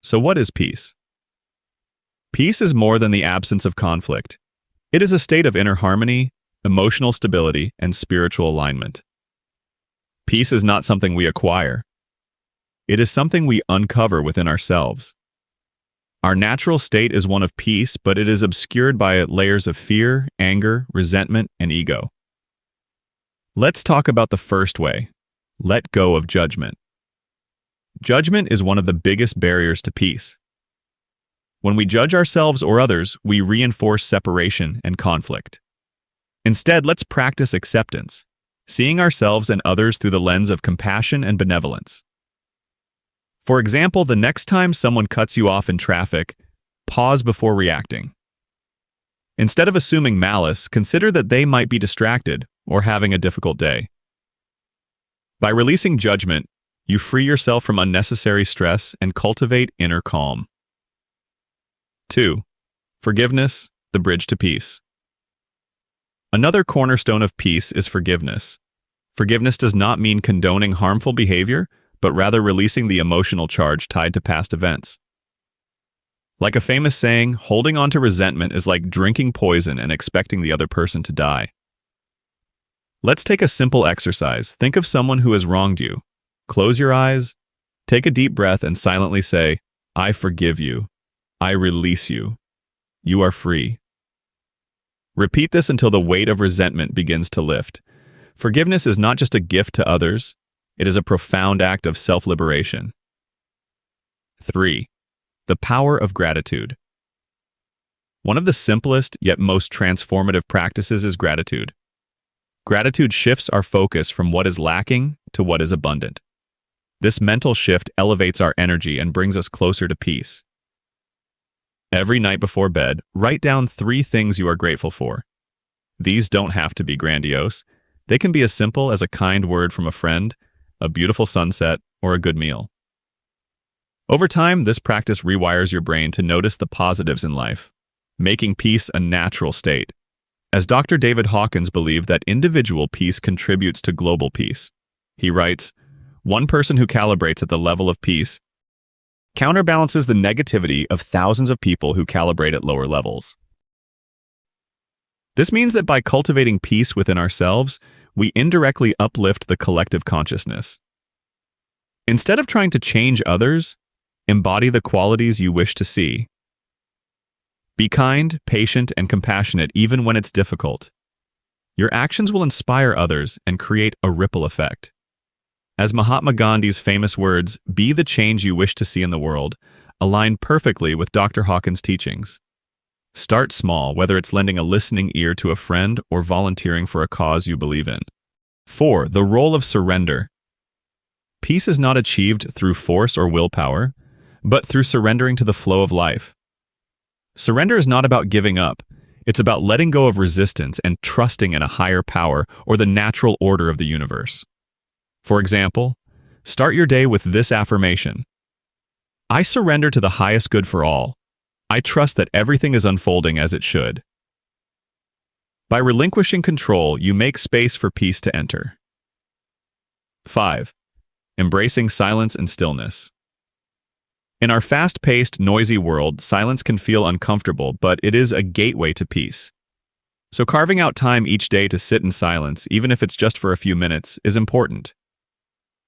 So what is peace? Peace is more than the absence of conflict. It is a state of inner harmony, emotional stability, and spiritual alignment. Peace is not something we acquire. It is something we uncover within ourselves. Our natural state is one of peace, but it is obscured by layers of fear, anger, resentment, and ego. Let's talk about the first way. Let go of judgment. Judgment is one of the biggest barriers to peace. When we judge ourselves or others, we reinforce separation and conflict. Instead, let's practice acceptance, seeing ourselves and others through the lens of compassion and benevolence. For example, the next time someone cuts you off in traffic, pause before reacting. Instead of assuming malice, consider that they might be distracted or having a difficult day. By releasing judgment, you free yourself from unnecessary stress and cultivate inner calm. 2. Forgiveness, the bridge to peace. Another cornerstone of peace is forgiveness. Forgiveness does not mean condoning harmful behavior, but rather releasing the emotional charge tied to past events. Like a famous saying, holding on to resentment is like drinking poison and expecting the other person to die. Let's take a simple exercise. Think of someone who has wronged you. Close your eyes, take a deep breath, and silently say, "I forgive you. I release you. You are free." Repeat this until the weight of resentment begins to lift. Forgiveness is not just a gift to others, it is a profound act of self-liberation. 3. The power of gratitude. One of the simplest yet most transformative practices is gratitude. Gratitude shifts our focus from what is lacking to what is abundant. This mental shift elevates our energy and brings us closer to peace. Every night before bed, write down 3 things you are grateful for. These don't have to be grandiose. They can be as simple as a kind word from a friend, a beautiful sunset, or a good meal. Over time, this practice rewires your brain to notice the positives in life, making peace a natural state. As Dr. David Hawkins believed that individual peace contributes to global peace. He writes, "One person who calibrates at the level of peace counterbalances the negativity of thousands of people who calibrate at lower levels." This means that by cultivating peace within ourselves, we indirectly uplift the collective consciousness. Instead of trying to change others, embody the qualities you wish to see. Be kind, patient, and compassionate even when it's difficult. Your actions will inspire others and create a ripple effect. As Mahatma Gandhi's famous words, "Be the change you wish to see in the world," align perfectly with Dr. Hawkins' teachings. Start small, whether it's lending a listening ear to a friend or volunteering for a cause you believe in. 4. The role of surrender. Peace is not achieved through force or willpower, but through surrendering to the flow of life. Surrender is not about giving up. It's about letting go of resistance and trusting in a higher power or the natural order of the universe. For example, start your day with this affirmation: "I surrender to the highest good for all. I trust that everything is unfolding as it should." By relinquishing control, you make space for peace to enter. 5. Embracing silence and stillness. In our fast-paced, noisy world, silence can feel uncomfortable, but it is a gateway to peace. So carving out time each day to sit in silence, even if it's just for a few minutes, is important.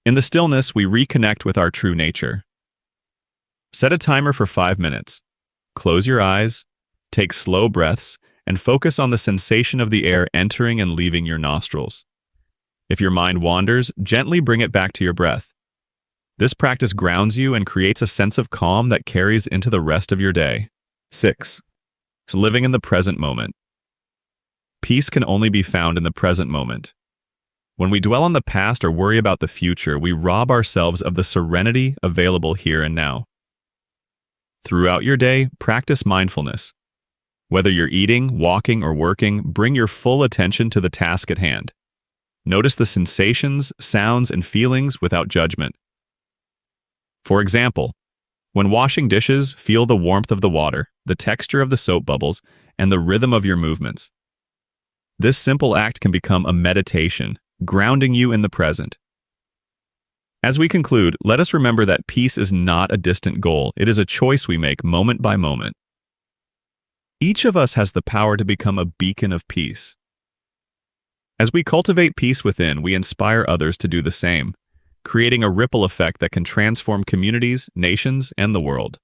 In the stillness, we reconnect with our true nature. Set a timer for 5 minutes. Close your eyes, take slow breaths, and focus on the sensation of the air entering and leaving your nostrils. If your mind wanders, gently bring it back to your breath. This practice grounds you and creates a sense of calm that carries into the rest of your day. 6. Living in the present moment. Peace can only be found in the present moment. When we dwell on the past or worry about the future, we rob ourselves of the serenity available here and now. Throughout your day, practice mindfulness. Whether you're eating, walking, or working, bring your full attention to the task at hand. Notice the sensations, sounds, and feelings without judgment. For example, when washing dishes, feel the warmth of the water, the texture of the soap bubbles, and the rhythm of your movements. This simple act can become a meditation, grounding you in the present. As we conclude, let us remember that peace is not a distant goal. It is a choice we make moment by moment. Each of us has the power to become a beacon of peace. As we cultivate peace within, we inspire others to do the same, creating a ripple effect that can transform communities, nations, and the world.